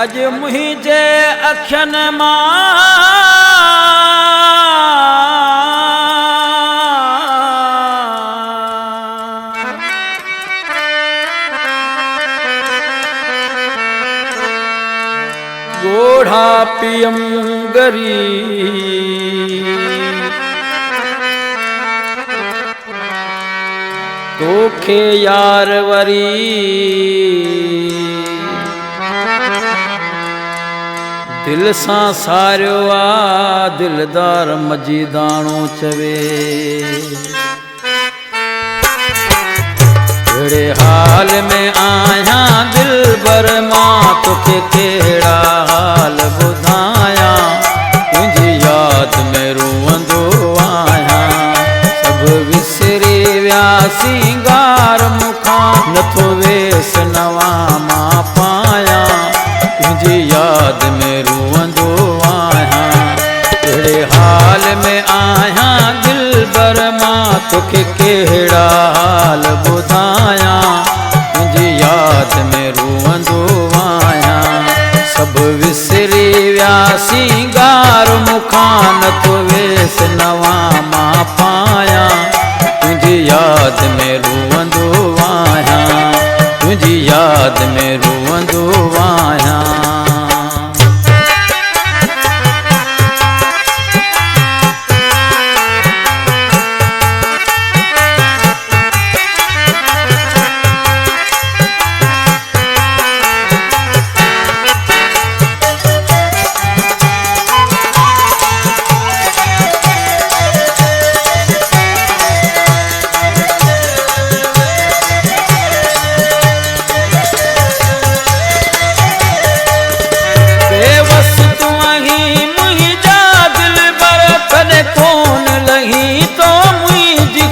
अज मुझे अखियन मां गोढ़ा पियम गरी तोखे यार वरी दिल सां सारियो आ दिलदार मजीदाणो चवे अहिड़े हाल में आया दिल बर मां तोखे कहिड़ा हाल ॿुधायां तुंहिंजी याद में रोअंदो आहियां सभु विसरी विया सिंगार मूंखां नथो वेस नवां मां पायां तुंहिंजी याद में रोअंदो आहियां अहिड़े हाल में आहियां दिल बर मां तोखे कहिड़ा हाल ॿुधायां तुंहिंजी याद में रोअंदो आहियां सभु विसरी विया सिंगार मूंखां नथो वेस नवां मां पायां तुंहिंजी याद में रोअंदो आहियां तुंहिंजी याद में रोअंदो आहियां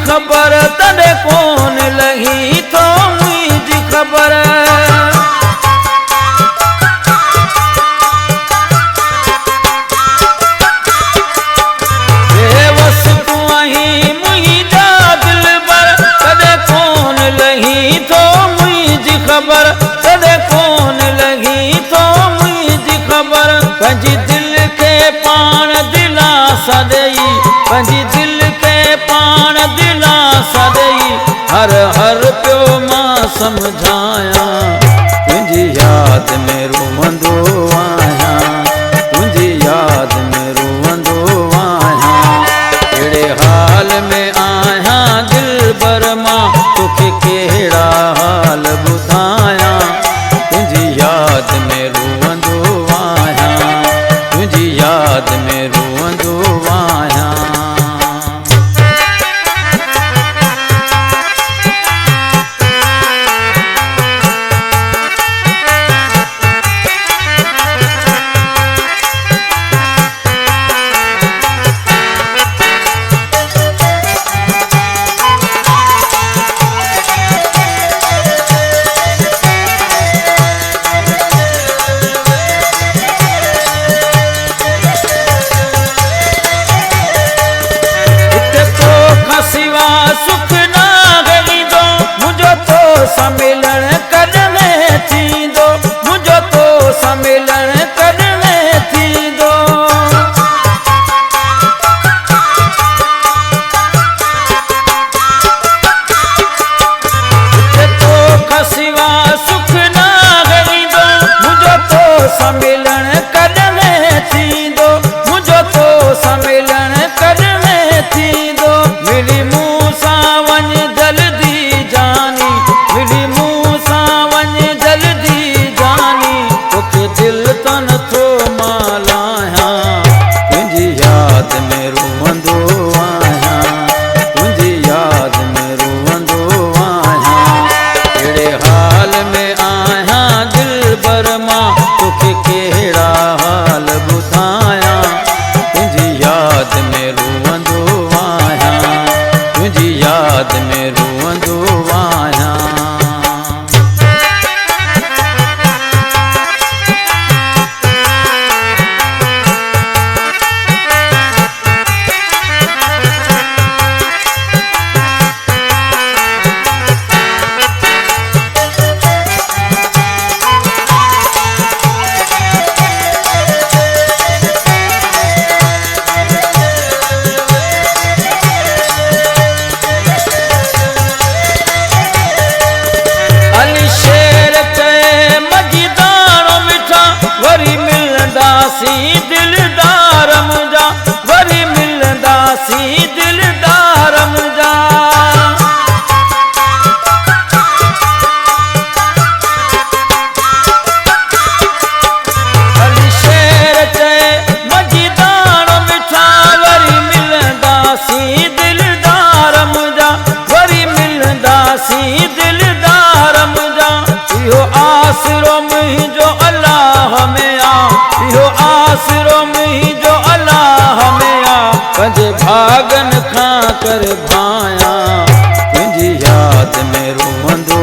खबर तने कौन लगी तो मुझी खबर बेवस तू ही मुझा दिल बर तने कौन लगी तो मुझी खबर तने कौन लगी तो मुझी खबर पंजी दिल के पान दिलासा देई पंजी दिल के पान दिलासा देई हर हर पियो मां समझाया तुंहिंजी याद में रोअंदो आहियां तुंहिंजी याद में रोअंदो आहियां अहिड़े हाल में आहियां दिल बर मां तोखे कहिड़ा हाल ॿुधायां तुंहिंजी याद में रोअंदो आहियां तुंहिंजी याद में रोअंदो आहियां सुख ना गईंदो मुझो तो सम्मिलन करने थींदो मुझो तो सम्मिलन करने थींदो तो खसिवा सुख ना गईंदो मुझो तो सम्मिलन करने थींदो मुझो तो सम्मिलन करने थींदो मिली जल्दी जानी मिली मूसा वञ जल्दी जानी तोखे दिल तन थो मालायां तुंहिंजी याद में रोअंदो आहियां तुंहिंजी याद में रोअंदो आहियां अहिड़े हाल में आहियां दिल बर मां तोखे कहिड़ा मिलंदासी दिलदार मुंहिंजा, वरी मिलंदासी दिलदार मुंहिंजा। हली शेर चए मझिदाण मिठा, वरी मिलंदासी दिलदार मुंहिंजा, वरी मिलंदासी दिलदार मुंहिंजा। इहो आसरो मुंहिंजो अल्लाह में आ, इहो आसरो मुंहिंजो अल्लाह में आ, पंहिंजे भागन खां कर भाया, तुंहिंजी यादि में रोअंदो